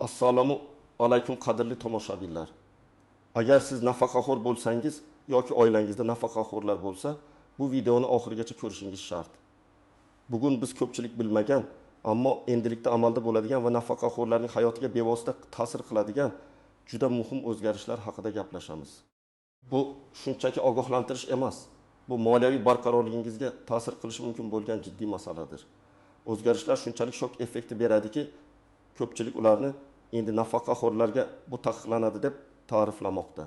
Assalomu alaykum qadrli tomoshabinlar. Agar siz nafaqaxo'r bo'lsangiz yoki oilangizda nafaqaxo'rlar bo'lsa, bu videoni oxirigacha ko'rishingiz shart. Bugun biz ko'pchilik bilmagan, ammo endilikda amalda bo'ladigan va nafaqaxo'rlarning hayotiga bevosita ta'sir qiladigan juda muhim o'zgarishlar haqida gaplashamiz. Bu shunchaki ogohlantirish emas, bu moliyaviy barqarorligingizga ta'sir qilishi mumkin bo'lgan jiddiy masaladir. O'zgarishlar shunchalik shok effekti beradiki, ko'pchilik ularni endi nafaqaxo'rlarga bu taqiqlanadi deb ta'riflamoqda.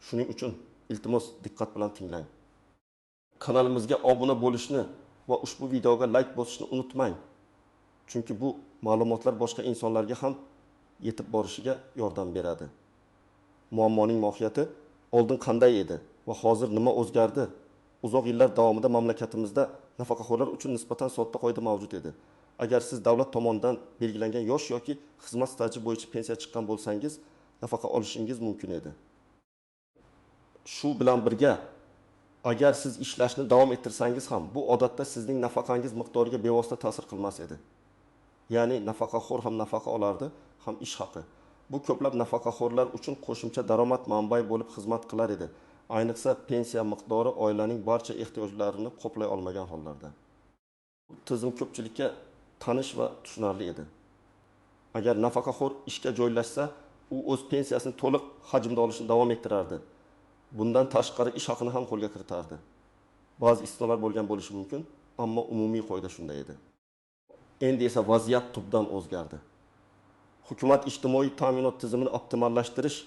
Shuning uchun iltimos diqqat bilan tinglang. Kanalimizga obuna bo'lishni va ushbu videoga like bosishni unutmang. Chunki bu ma'lumotlar boshqa insonlarga ham yetib borishiga yordam beradi. Muammoning mohiyati oldin qanday edi va hozir nima o'zgardi? Uzoq yillar davomida mamlakatimizda nafaqaxo'rlar uchun nisbatan sodda qoida mavjud edi. Agar siz davlat tomonidan belgilangan yosh yoki xizmat staji bo'yicha pensiya chiqqan bo'lsangiz, nafaqa olishingiz mumkin edi. Shu bilan birga, agar siz ishlashni davom ettirsangiz ham, bu odatda sizning nafaqangiz miqdoriga bevosita ta'sir qilmas edi. Ya'ni nafaqaxo'r ham nafaqa olardi, ham ish haqi. Bu ko'plab nafaqaxo'rlar uchun qo'shimcha daromad manbai bo'lib xizmat qilar edi. Ayniqsa pensiya miqdori oilaning barcha ehtiyojlarini qoplay olmagan hollarda. Tizim ko'pchilikka tanish va tushunarli edi. Agar nafaqaxo'r ishga joylashsa, u o'z pensiyasini to'liq hajmda olishni davom ettirardi. Bundan tashqari ish haqini ham qo'lga kiritardi. Ba'zi istisnolar bo'lgan bo'lishi mumkin, ammo umumiy qoida shunday edi. Endi esa vaziyat tubdan o'zgardi. Hukumat ijtimoiy ta'minot tizimini optimallashtirish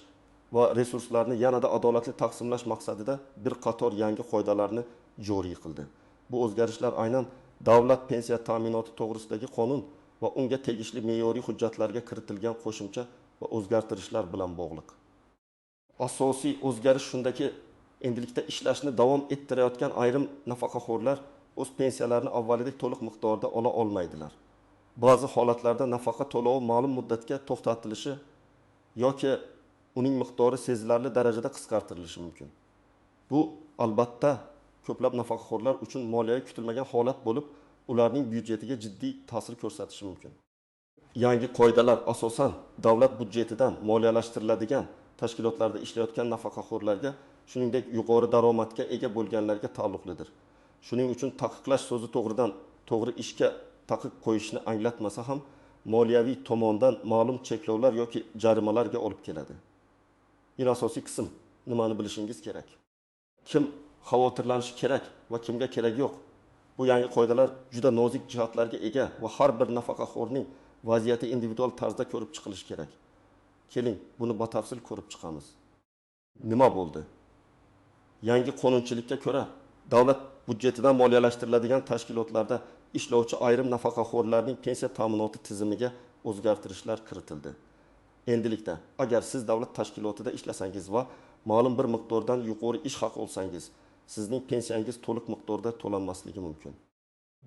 va resurslarni yanada adolatli taqsimlash maqsadida bir qator yangi qoidalarni joriy qildi. Bu o'zgarishlar aynan davlat pensiya ta'minoti to'g'risidagi qonun va unga tegishli me'yoriy hujjatlarga kiritilgan qo'shimcha va o'zgartirishlar bilan bog'liq. Asosiy o'zgarish shundaki, endilikda ishlashni davom ettirayotgan ayrim nafaqaxo'rlar o'z pensiyalarini avvalgidek to'liq miqdorda ola olmaydilar. Ba'zi holatlarda nafaqa to'lovi ma'lum muddatga to'xtatilishi yoki uning miqdori sezilarli darajada qisqartirilishi mumkin. Bu albatta ko'plab nafaqaxo'rlar uchun moliyaviy kutilmagan holat bo'lib, ularning byudjetiga jiddiy ta'sir ko'rsatishi mumkin. Yangi qoidalar asosan davlat byudjetidan moliyalashtiriladigan tashkilotlarda ishlayotgan nafaqaxo'rlarga, shuningdek yuqori daromadga ega bo'lganlarga taalluqlidir. Shuning uchun taqiqlash so'zi to'g'ridan to'g'ri ishga taqiq qo'yishni anglatmasa ham, moliyaviy tomondan ma'lum cheklovlar yoki jarimalarga olib keladi. Eng asosiy qism nimani bilishingiz kerak. Kim xavotirlanishi kerak va kimga kerak yo'q? Bu yangi qoidalar juda nozik jihatlarga ega va har bir nafaqaxo'rning vaziyati individual tarzda ko'rib chiqilishi kerak. Keling, buni batafsil ko'rib chiqamiz. Nima bo'ldi? Yangi qonunchilikka ko'ra, davlat byudjetidan moliyalashtiriladigan tashkilotlarda ishlovchi ayrim nafaqaxo'rlarning pensiya ta'minoti tizimiga o'zgartirishlar kiritildi. Endilikda, agar siz davlat tashkilotida ishlasangiz va ma'lum bir miqdordan yuqori ish haqi olsangiz, sizning pensiyangiz to'liq miqdorda to'lanmasligi mumkin.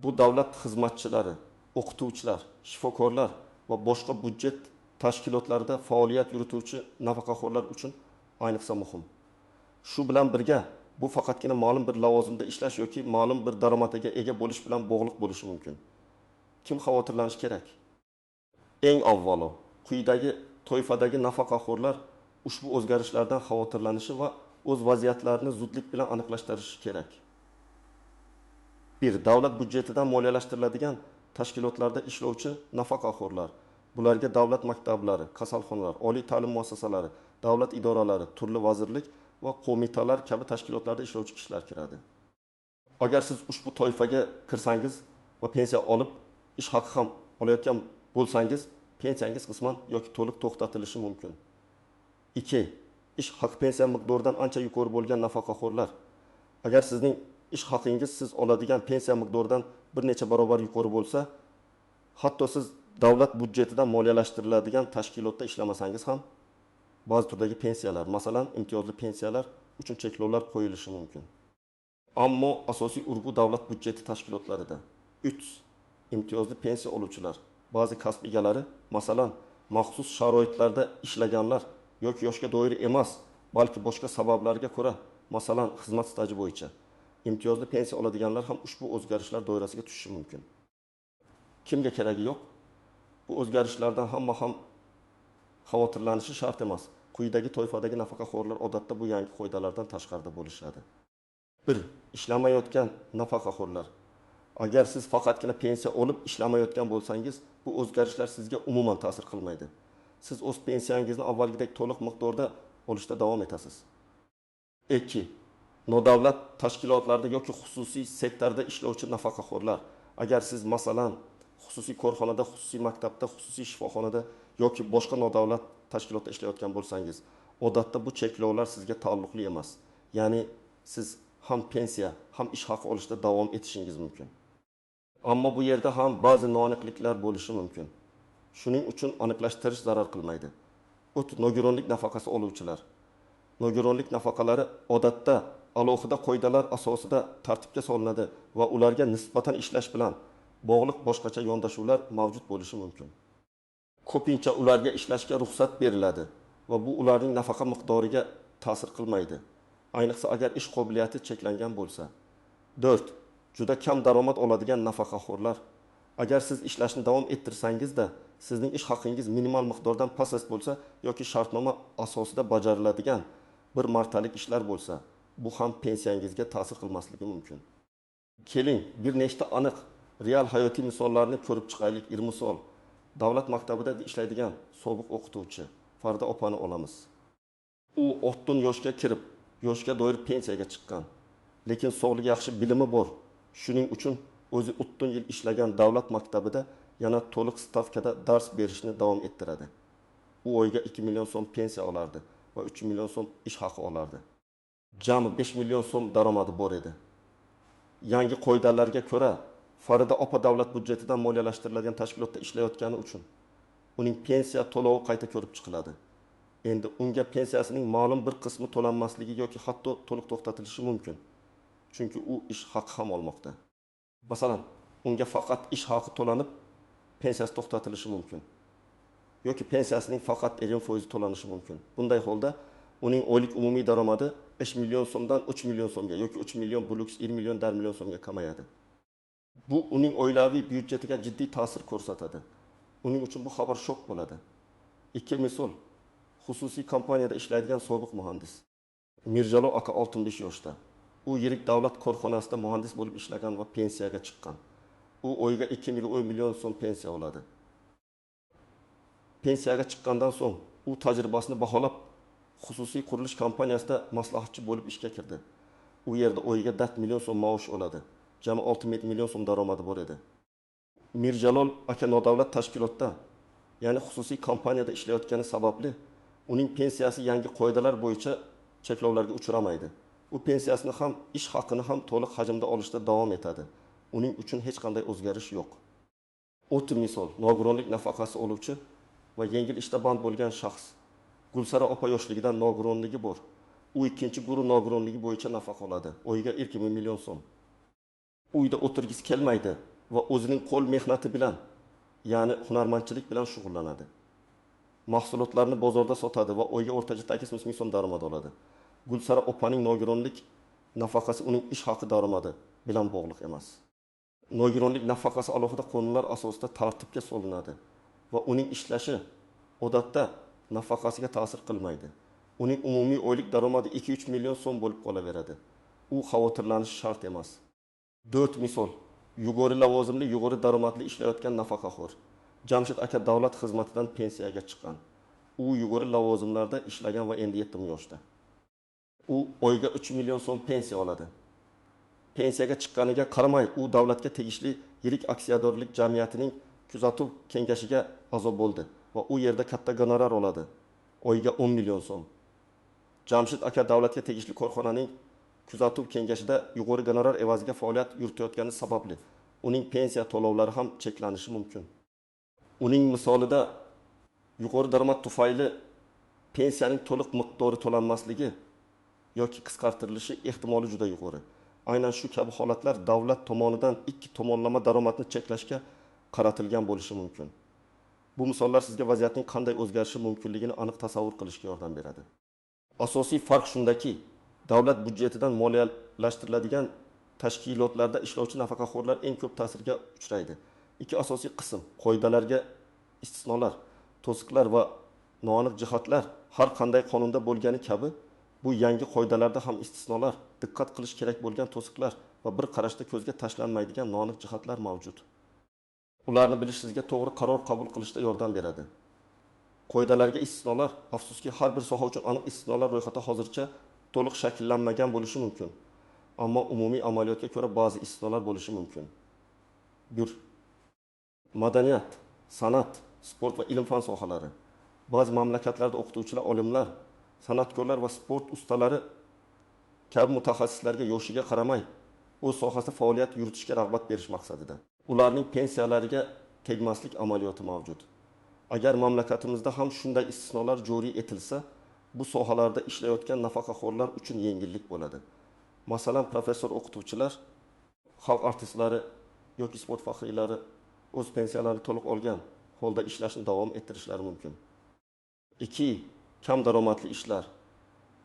Bu davlat xizmatchilari, o'qituvchilar, shifokorlar va boshqa byudjet tashkilotlarida faoliyat yurituvchi nafaqaxo'rlar uchun ayniqsa muhim. Shu bilan birga, bu faqatgina ma'lum bir lavozimda ishlash yoki ma'lum bir daromadiga ega bo'lish bilan bog'liq bo'lishi mumkin. Kim xavotirlanishi kerak? Eng avvalo, quyidagi toifadagi nafaqaxo'rlar ushbu o'zgarishlardan xavotirlanishi va o'z vaziyatlarini zudlik bilan aniqlashtirishi kerak. 1. Davlat byudjetidan moliyalashtiriladigan tashkilotlarda ishlovchi nafaqaxo'rlar. Bularga davlat maktablari, kasalxonalar, oliy ta'lim muassasalari, davlat idoralari, turli vazirlik va qo'mitalar kabi tashkilotlarda ishlovchi kishilar kiradi. Agar siz ushbu toifaga kirsangiz va pensiya olib, ish haqi ham olayotgan bo'lsangiz, pensiyangiz qisman yoki to'liq to'xtatilishi mumkin. 2. Ish haqi pensiya miqdoridan ancha yuqori bo'lgan nafaqaxo'rlar. Agar sizning ish haqingiz siz oladigan pensiya miqdoridan bir necha barobar yuqori bo'lsa, hatto siz davlat byudjetidan moliyalashtiriladigan tashkilotda ishlamasangiz ham, ba'zi turdagi pensiyalar, masalan, imtiyozli pensiyalar uchun cheklovlar qo'yilishi mumkin. Ammo asosiy urg'u davlat byudjeti tashkilotlarida. 3. Imtiyozli pensiya oluvchilar. Ba'zi kasb egalari, masalan, maxsus sharoitlarda ishlaganlar yoki yoshga doir emas, balki boshqa sabablarga ko'ra, masalan, xizmat staji bo'yicha imtiyozli pensiya oladiganlar ham ushbu o'zgarishlar doirasiga tushishi mumkin. Kimga keragi yo'q? Bu o'zgarishlardan hamma ham xavotirlanishi shart emas. Quyidagi toifadagi nafaqaxo'rlar odatda bu yangi qoidalardan tashqarida bo'lishadi. 1. Ishlamayotgan nafaqaxo'rlar. Agar siz faqatgina pensiya olib ishlamayotgan bo'lsangiz, bu o'zgarishlar sizga umuman ta'sir qilmaydi. Siz o'z pensiyangizni avvalgidek to'liq miqdorda olishda davom etasiz. 2. Nodavlat tashkilotlarda yoki xususiy sektorda ishlovchi nafaqaxo'rlar. Agar siz masalan xususiy korxonada, xususiy maktabda, xususiy shifoxonada yoki boshqa nodavlat tashkilotda ishlayotgan bo'lsangiz, odatda bu cheklovlar sizga taalluqli emas. Ya'ni siz ham pensiya, ham ish haqi olishda davom etishingiz mumkin. Ammo bu yerda ham ba'zi noaniqliklar bo'lishi mumkin. Shuning uchun aniqlashtirish zarar qilmaydi. Nogironlik nafaqasi oluvchilar. Nogironlik nafaqalari odatda alohida qoidalar asosida tartibga solinadi va ularga nisbatan ishlash bilan bog'liq boshqacha yondashuvlar mavjud bo'lishi mumkin. Ko'pincha ularga ishlashga ruxsat beriladi va bu ularning nafaqa miqdoriga ta'sir qilmaydi. Ayniqsa agar ish qobiliyati cheklangan bo'lsa. 4. Juda kam daromad oladigan nafaqaxo'rlar. Agar siz ishlashni davom ettirsangizda, sizning ish haqingiz minimal miqdordan past bo'lsa yoki shartnoma asosida bajariladigan bir martalik ishlar bo'lsa, bu ham pensiyangizga ta'sir qilmasligi mumkin. Keling, bir nechta aniq real hayotiy misollarni ko'rib chiqaylik. Misol, davlat maktabida ishlaydigan sobiq o'qituvchi Farida opani olamiz. U 10 yoshga kirib, yoshga doir pensiyaga chiqqan. Lekin sog'ligi yaxshi, bilimi bor. Shuning uchun o'zi 10 yil ishlagan davlat maktabida yana to'liq stavkada dars berishni davom ettiradi. U oyiga 2 million so'm pensiya olardi va 3 million so'm ish haqi olardi. Jami 5 million so'm daromadi bor edi. Yangi qoidalarga ko'ra, Farida opa davlat budjetidan moliyalashtiriladigan tashkilotda ishlayotgani uchun uning pensiya to'lovi qayta ko'rib chiqiladi. Endi unga pensiyasining ma'lum bir qismi to'lanmasligi yoki hatto to'liq to'xtatilishi mumkin. Chunki u ish haqi ham olmoqda. Masalan, unga faqat ish haqi to'lanib, pensiyasi to'xtatilishi mumkin. Yoki pensiyasining faqat 20% to'lanishi mumkin. Bunday holda uning oylik umumiy daromadi 5 million so'mdan 3 million so'mga yoki 3 million + 20 million dar million so'mga kamayadi. Bu uning oilaviy byudjetiga jiddiy ta'sir ko'rsatadi. Uning uchun bu xabar shok bo'ladi. 2 misol, xususiy kompaniyada ishlaydigan sobiq muhandis. Mirjalol aka 65 yoshda. U yirik davlat korxonasida muhandis bo'lib ishlagan va pensiyaga chiqqan. U oyiga 2 million so'm pensiya oladi. Pensiyaga chiqqandan so'ng u tajribasini baholab xususiy qurilish kompaniyasida maslahatchi bo'lib ishga kirdi. U yerda oyiga 4 million so'm maosh oladi. Jami 6 million so'm daromadi bor edi. Mirjalol aka nodavlat tashkilotda, ya'ni xususiy kompaniyada ishlayotgani sababli uning pensiyasi yangi qoidalar bo'yicha cheklovlarga uchramaydi. U pensiyasini ham, ish haqini ham to'liq hajmda olishda davom etadi. Uning uchun hech qanday o'zgarish yo'q. O'ta misol, nogironlik nafaqasi oluvchi va yengil ishda band bo'lgan shaxs. Gulsara opa yoshligidan nogironligi bor. U ikkinchi guruh nogironligi bo'yicha nafaqa oladi. Oyiga 20 million so'm. Uyda o'tirgisi kelmaydi va o'zining qo'l mehnati bilan, ya'ni hunarmandchilik bilan shug'ullanadi. Mahsulotlarni bozorda sotadi va oyiga o'rtacha 8 ming so'm daromad oladi. Gulsara opaning nogironlik nafaqasi uning ish haqi daromadi bilan bog'liq emas. Nogironlik nafaqasi alohida qonunlar asosida tartibga solinadi va uning ishlashi odatda nafaqasiga ta'sir qilmaydi. Uning umumiy oylik daromadi 2-3 million so'm bo'lib qolaveradi. U xavotirlanishi shart emas. 4 misol, yuqori lavozimli, yuqori daromadli ishlayotgan nafaqaxo'r. Jamshid aka davlat xizmatidan pensiyaga chiqqan. U yuqori lavozimlarda ishlagan va endi 70 yoshda. U oyiga 3 million so'm pensiya oladi. Pensiyaga chiqqaniga qaramay, u davlatga tegishli yirik aksiyadorlik jamiyatining kuzatuv kengashiga a'zo bo'ldi va u yerda katta gonorar oladi. Oyiga 10 million so'm. Jamshid aka davlatga tegishli korxonaning kuzatuv kengashida yuqori gonorar evaziga faoliyat yuritayotgani sababli uning pensiya to'lovlari ham cheklanishi mumkin. Uning misolida yuqori daromad tufayli pensiyaning to'liq miqdori to'lanmasligi yoki qisqartirilishi ehtimoli juda yuqori. Aynan shu kabi holatlar davlat tomonidan ikki tomonlama daromadni cheklashga qaratilgan bo'lishi mumkin. Bu misollar sizga vaziyatning qanday o'zgarishi mumkinligini aniq tasavvur qilishga yordam beradi. Asosiy farq shundaki, davlat budjetidan moliyalashtiriladigan tashkilotlarda ishlovchi nafaqaxo'rlar eng ko'p ta'sirga uchraydi. Ikki asosiy qism: qoidalarga istisnolar, to'siqlar va noaniq jihatlar har qanday qonunda bo'lgani kabi bu yangi qoidalarda ham istisnolar, diqqat qilish kerak bo'lgan to'siqlar va bir qarashda ko'zga tashlanmaydigan noaniq jihatlar mavjud. Ularni bilish sizga to'g'ri qaror qabul qilishda yordam beradi. Qoidalarga istisnolar, afsuski har bir soha uchun aniq istisnolar ro'yxati hozircha to'liq shakllanmagan bo'lishi mumkin. Ammo umumiy amaliyotga ko'ra ba'zi istisnolar bo'lishi mumkin. 1. Madaniyat, san'at, sport va ilm-fan sohalari. Ba'zi mamlakatlarda o'qituvchilar, olimlar, san'atkorlar va sport ustalari kabi mutaxassislarga yoshiga qaramay o'z sohasida faoliyat yuritishga rag'bat berish maqsadida ularning pensiyalariga tegmaslik amaliyoti mavjud. Agar mamlakatimizda ham shunday istisnolar joriy etilsa, bu sohalarda ishlayotgan nafaqaxo'rlar uchun yengillik bo'ladi. Masalan, professor o'qituvchilar, xalq artistlari yoki sport faxriylari o'z pensiyalarini to'liq olgan holda ishlashni davom ettirishlari mumkin. 2. Kam daromadli ishlar.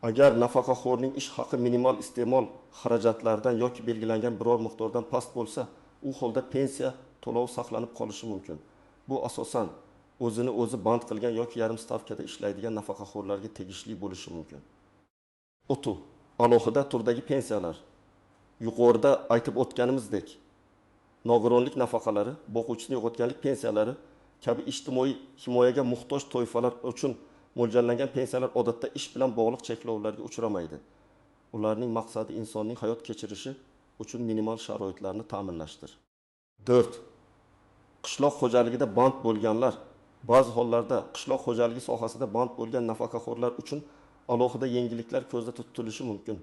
Agar nafaqaxo'rning ish haqi minimal iste'mol xarajatlaridan yoki belgilangan biror miqdordan past bo'lsa, u holda pensiya to'lovi saqlanib qolishi mumkin. Bu asosan o'zini o'zi band qilgan yoki yarim stavkada ishlaydigan nafaqaxo'rlarga tegishli bo'lishi mumkin. O'tu, alohida turdagi pensiyalar. Yuqorida aytib o'tganimizdek, nogironlik nafaqalari, boquvchisini yo'qotganlik pensiyalari kabi ijtimoiy himoyaga muhtoj toifalar uchun mo'ljallangan pensiyalar odatda ish bilan bog'liq cheklovlarga uchramaydi. Ularning maqsadi insonning hayot kechirishi uchun minimal sharoitlarni ta'minlashdir. 4. Qishloq xo'jaligida band bo'lganlar. Ba'zi hollarda qishloq xo'jaligi sohasida band bo'lgan nafaqaxo'rlar uchun alohida yengilliklar ko'zda tutilishi mumkin.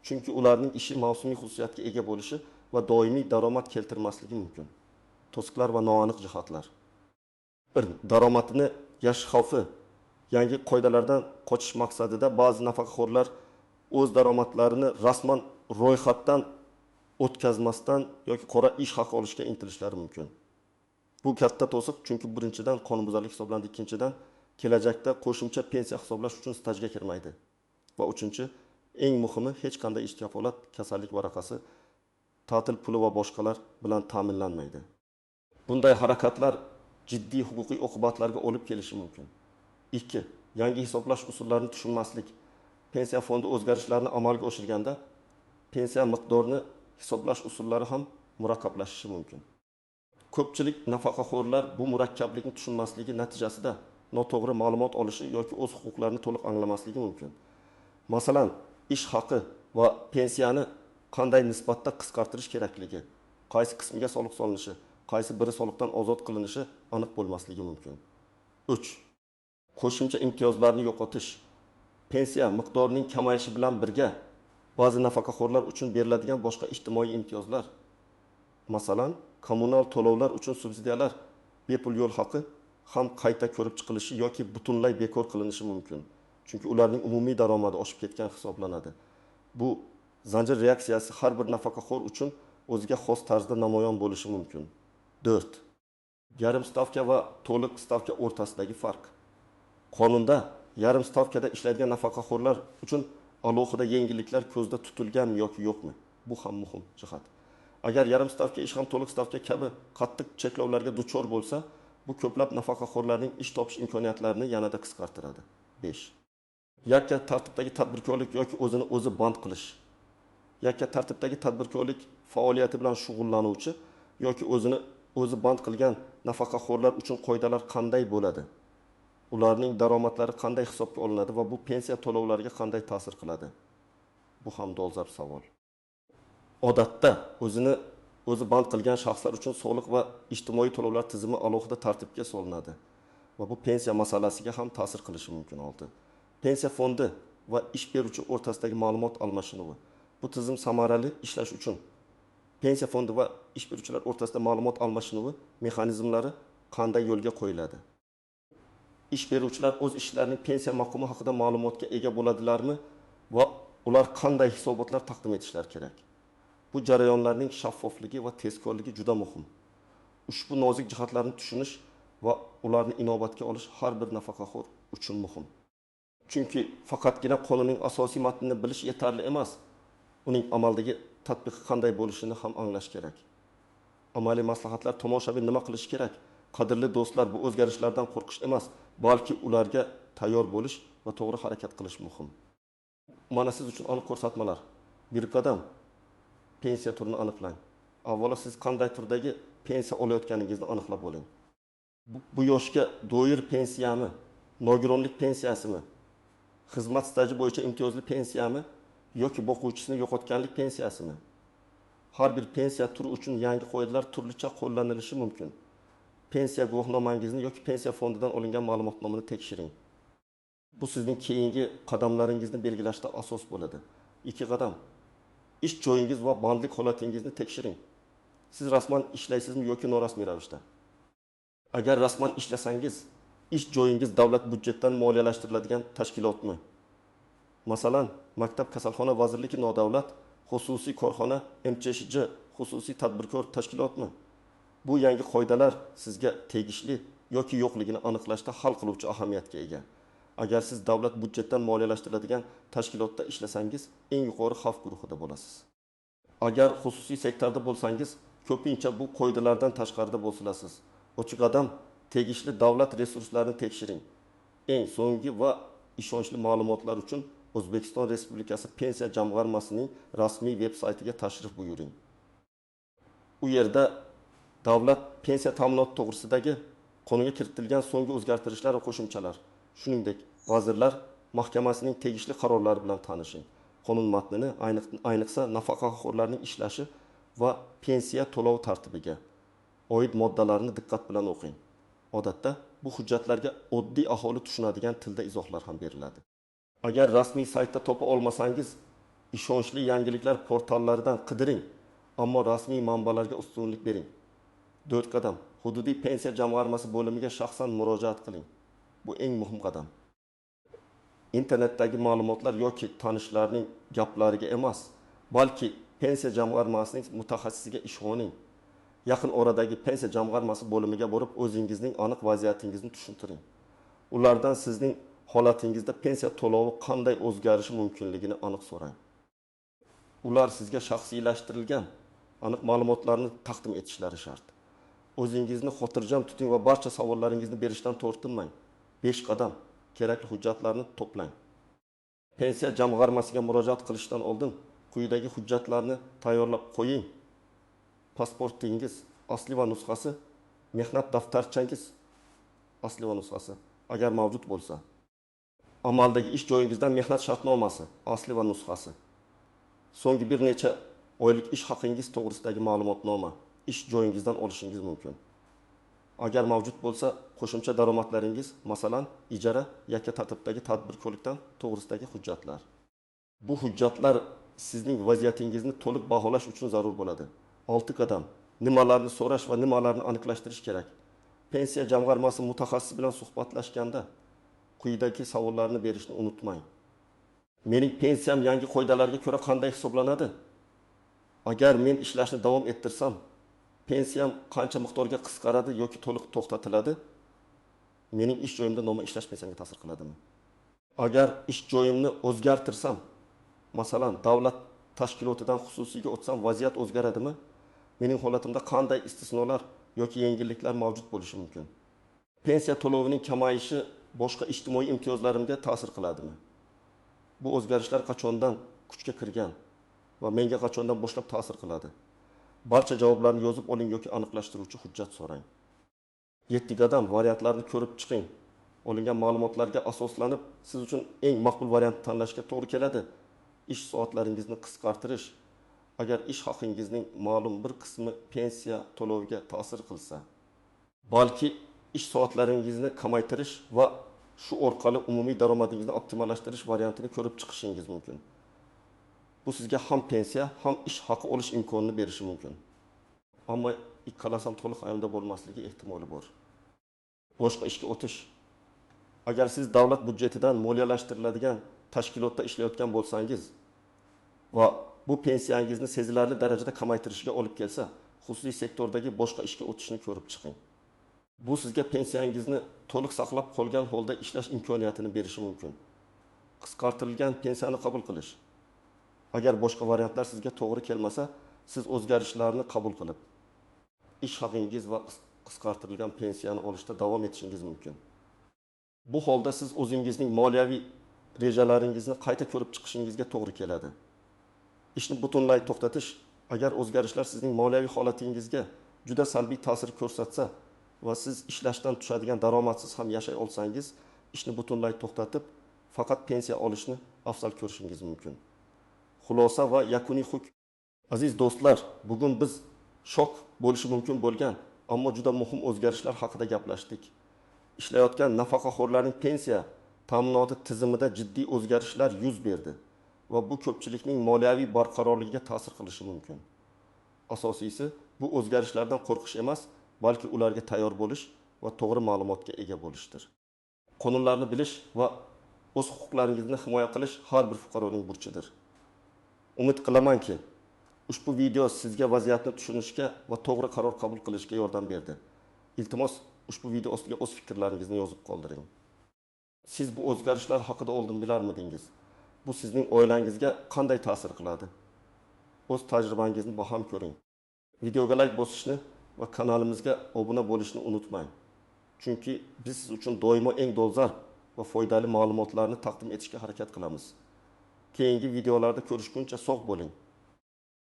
Chunki ularning ishi mavsumiy xususiyatga ega bo'lishi va doimiy daromad keltirmasligi mumkin. To'siqlar va noaniq jihatlar. 1. Daromadini yashash xavfi. Yangi qoidalardan qochish maqsadida ba'zi nafaqaxo'rlar o'z daromadlarini rasman ro'yxatdan o'tkazmasdan yoki qora ish haqi olishga intilishlari mumkin. Bu katta to'siq, chunki birinchidan qonunbuzarlik hisoblanadi, ikkinchidan kelajakda qo'shimcha pensiya hisoblash uchun stajga kirmaydi. Va uchinchi, eng muhimi, hech qanday ish kafolat, kasallik varaqasi, ta'til puli va boshqalar bilan ta'minlanmaydi. Bunday harakatlar jiddiy huquqiy oqibatlarga olib kelishi mumkin. 2. Yangi hisoblash usullarini tushunmaslik. Pensiya fondi o'zgarishlarni amalga oshirganda pensiya miqdorini hisoblash usullari ham murakkablashishi mumkin. Ko'pchilik nafaqaxo'rlar bu murakkablikni tushunmasligi natijasida noto'g'ri ma'lumot olishi yoki o'z huquqlarini to'liq anglamasligi mumkin. Masalan, ish haqi va pensiyani qanday nisbatda qisqartirish kerakligi, qaysi qismiga soliq solinishi, qaysi biri soliqdan ozod qilinishi aniq bo'lmasligi mumkin. 3. Qo'shimcha imtiyozlarni yo'qotish. Pensiya miqdorining kamayishi bilan birga ba'zi nafaqaxo'rlar uchun beriladigan boshqa ijtimoiy imtiyozlar, masalan, kommunal to'lovlar uchun subsidiyalar, bepul yo'l haqi ham qayta ko'rib chiqilishi yoki butunlay bekor qilinishi mumkin. Chunki ularning umumiy daromadi oshib ketgan hisoblanadi. Bu zanjir reaksiyasi har bir nafaqaxo'r uchun o'ziga xos tarzda namoyon bo'lishi mumkin. 4. Yarim stavka va to'liq stavka o'rtasidagi farq. Qonunda yarim stavkada ishlaydigan nafaqaxo'rlar uchun alohida yengilliklar ko'zda tutilganmi yoki yo'qmi? Bu ham muhim jihat. Agar yarim stavka ish ham to'liq stavka kabi qattiq cheklovlarga duchor bo'lsa, bu ko'plab nafaqaxo'rlarning ish topish imkoniyatlarini yanada qisqartiradi. 5. Yakka tartibdagi tadbirkorlik yoki o'zini o'zi band qilish. Yakka tartibdagi tadbirkorlik faoliyati bilan shug'ullanuvchi yoki o'zini o'zi band qilgan nafaqaxo'rlar uchun qoidalar qanday bo'ladi? Ularning daromadlari qanday hisobga olinadi va bu pensiya to'lovlariga qanday ta'sir qiladi? Bu ham dolzarb savol. Odatda o'zini o'zi band qilgan shaxslar uchun soliq va ijtimoiy to'lovlar tizimi alohida tartibga solinadi va bu pensiya masalasiga ham ta'sir qilishi mumkin. 6. Pensiya fondi va ish beruvchi o'rtasidagi ma'lumot almashinuvi. Bu tizim samarali ishlash uchun pensiya fondi va ish beruvchilar o'rtasida ma'lumot almashinuvi mexanizmlari qanday yo'lga qo'yiladi? Ish beruvchilar o'z ishlarining pensiya maqomi haqida ma'lumotga ega bo'ladilarmi va ular qanday hisobotlar taqdim etishlari kerak? Bu jarayonlarning shaffofligi va tezkorligi juda muhim. Ushbu nozik jihatlarni tushunish va ularni inobatga olish har bir nafaqaxo'r uchun muhim. Chunki faqatgina qonunning asosiy matnini bilish yetarli emas. Uning amaldagi tatbiqi qanday bo'lishini ham anglash kerak. Amaliy maslahatlar tomoshabin nima qilish kerak? Qadrli do'stlar, bu o'zgarishlardan qo'rqish emas, balki ularga tayyor bo'lish va to'g'ri harakat qilish muhim. Mana siz uchun aniq ko'rsatmalar. Bir qadam pensiya turini aniqlang. Avvalo siz qanday turdagi pensiya olayotganingizni aniqlab oling. Bu yoshga doir pensiyami, nogironlik pensiyasimi, xizmat staji bo'yicha imtiyozli pensiyami yoki boquvchisini yo'qotganlik pensiyasimi? Har bir pensiya turi uchun yangi qoidalar turlicha qo'llanilishi mumkin. Pensiya guvohnomangizni yoki pensiya fondidan olingan ma'lumotnomani tekshiring. Bu sizning keyingi qadamlaringizni belgilashda asos bo'ladi. 2 qadam. Ish joyingiz va bandlik holatingizni tekshiring. Siz rasman ishlaysizmi yoki norasmiy ravishda? Agar rasman ishlasangiz, ish joyingiz davlat byudjetidan moliyalashtiriladigan tashkilotmi? Masalan, maktab, kasalxona vazirligi nodavlat, xususiy korxona, MCHJ xususiy tadbirkor tashkilotmi? Bu yangi qoidalar sizga tegishli yoki yo'qligini aniqlashda hal qiluvchi ahamiyatga ega. Agar siz davlat byudjetidan moliyalashtiriladigan tashkilotda ishlasangiz, eng yuqori xavf guruhida bo'lasiz. Agar xususiy sektorda bo'lsangiz, ko'pincha bu qoidalardan tashqarida bo'lasiz. Ochiq qadam, tegishli davlat resurslarini tekshiring. Eng so'nggi va ishonchli ma'lumotlar uchun O'zbekiston Respublikasi Pensiya jamg'armasining rasmiy veb-saytiga tashrif buyuring. U yerda davlat pensiya ta'minoti to'g'risidagi qonunga kiritilgan so'nggi o'zgartirishlar va qo'shimchalar, shuningdek, Vazirlar Mahkamasining tegishli qarorlari bilan tanishing. Qonun matnini, ayniqsa nafaqaxo'rlarning ishlashi va pensiya to'lov tartibiga oid moddalarni diqqat bilan o'qing. Odatda bu hujjatlarga oddiy aholi tushunadigan tilda izohlar ham beriladi. Agar rasmiy saytda topa olmasangiz, ishonchli yangiliklar portallaridan qidiring, ammo rasmiy manbalarga ustunlik bering. 4 qadam. Hududiy pensiya jamg'armasi bo'limiga shaxsan murojaat qiling. Bu eng muhim qadam. Internetdagi ma'lumotlar yoki tanishlarning gaplariga emas, balki pensiya jamg'armasining mutaxassisiga ishoning. Yaqin oradagi pensiya jamg'armasi bo'limiga borib, o'zingizning aniq vaziyatingizni tushuntiring. Ulardan sizning holatingizda pensiya to'lovi qanday o'zgarishi mumkinligini aniq so'rang. Ular sizga shaxsiylashtirilgan aniq ma'lumotlarni taqdim etishlari shart. O'zingizni xotirjam tuting va barcha savollaringizni berishdan tortinmang. 5 qadam. Kerakli hujjatlarni to'plang. Pensiya jamg'armasiga murojaat qilishdan oldin quyidagi hujjatlarni tayyorlab qo'ying. Pasportingiz asli va nusxasi, mehnat daftarchangiz asli va nusxasi, agar mavjud bo'lsa. Amaldagi ish joyingizdan mehnat shartnomasi asli va nusxasi. So'nggi bir necha oylik ish haqingiz to'g'risidagi ma'lumotnoma ish joyingizdan olishingiz mumkin. Agar mavjud bo'lsa, qo'shimcha daromadlaringiz, masalan, ijara yoki tartibdagi tadbirkorlikdan to'g'risidagi hujjatlar. Bu hujjatlar sizning vaziyatingizni to'liq baholash uchun zarur bo'ladi. 6 qadam. Nimalarni so'rash va nimalarni aniqlashtirish kerak? Pensiya jamg'armasi mutaxassis bilan suhbatlashganda quyidagi savollarni berishni unutmang. Mening pensiyam yangi qoidalarga ko'ra qanday hisoblanadi? Agar men ishlashni davom ettirsam, pensiyam qancha miqdorga qisqaradi yoki to'liq to'xtatiladi? Mening ish joyimda noma ishlash pensiyamga ta'sir qiladimi? Agar ish joyimni o'zgartirsam, masalan, davlat tashkilotidan xususiyga o'tsam, vaziyat o'zgaradimi? Mening holatimda qanday istisnolar yoki yengilliklar mavjud bo'lishi mumkin? Pensiya to'lovining kamayishi boshqa ijtimoiy imtiyozlarimga ta'sir qiladimi? Bu o'zgarishlar qachondan kuchga kirgan va menga qachondan boshlab ta'sir qiladi? Barcha javoblarni yozib oling yoki aniqlashtiruvchi hujjat so'rang. 7 qadam. Variantlarni ko'rib chiqing. Olingan ma'lumotlarga asoslanib, siz uchun eng maqbul variantni tanlashga to'g'ri keladi. Ish soatlaringizni qisqartirish, agar ish haqingizning ma'lum bir qismi pensiya to'loviga ta'sir qilsa, balki ish soatlaringizni kamaytirish va shu orqali umumiy daromadingizni optimallashtirish variantini ko'rib chiqishingiz mumkin. Bu sizga ham pensiya, ham ish haqi olish imkonini berishi mumkin. Ammo ikkalasam to'liq amalda bo'lmasligi ehtimoli bor. Boshqa ishga o'tish. Agar siz davlat byudjetidan moliyalashtiriladigan tashkilotda ishlayotgan bo'lsangiz va bu pensiyangizni sezilarli darajada kamaytirishga olib kelsa, xususiy sektordagi boshqa ishga o'tishni ko'rib chiqing. Bu sizga pensiyangizni to'liq saqlab qolgan holda ishlash imkoniyatini berishi mumkin. Qisqartirilgan pensiyani qabul qilish. Agar boshqa variantlar sizga to'g'ri kelmasa, siz o'zgarishlarni qabul qilib, ish haqingiz va qisqartirilgan pensiyani olishda davom etishingiz mumkin. Bu holda siz o'zingizning moliyaviy rejalaringizni qayta ko'rib chiqishingizga to'g'ri keladi. Ishni butunlay to'xtatish, agar o'zgarishlar sizning moliyaviy holatingizga juda salbiy ta'sir ko'rsatsa va siz ishlashdan tushadigan daromadsiz ham yashay olsangiz, ishni butunlay to'xtatib, faqat pensiya olishni afzal ko'rishingiz mumkin. Xulosa va yakuniy hukm. Aziz do'stlar, bugun biz shok bo'lishi mumkin bo'lgan, ammo juda muhim o'zgarishlar haqida gaplashdik. Ishlayotgan nafaqaxo'rlarning pensiya ta'minoti tizimida jiddiy o'zgarishlar yuz berdi va bu ko'pchilikning moliyaviy barqarorligiga ta'sir qilishi mumkin. Asosiysi bu o'zgarishlardan qo'rqish emas, balki ularga tayyor bo'lish va to'g'ri ma'lumotga ega bo'lishdir. Qonunlarni bilish va o'z huquqlaringizni himoya qilish har bir fuqaroning burchidir. Umid qilamanki, ushbu video sizga vaziyatni tushunishga va to'g'ri qaror qabul qilishga yordam berdi. Iltimos, ushbu video ostiga o'z fikrlaringizni yozib qoldiring. Siz bu o'zgarishlar haqida oldin bilarmidingiz? Bu sizning oilangizga qanday ta'sir qiladi? O'z tajribangizni baham ko'ring. Videoga like bosishni va kanalimizga obuna bo'lishni unutmang. Chunki biz siz uchun doimo eng dolzarb va foydali ma'lumotlarni taqdim etishga harakat qilamiz. Keyingi videolarda ko'rishguncha sog' bo'ling.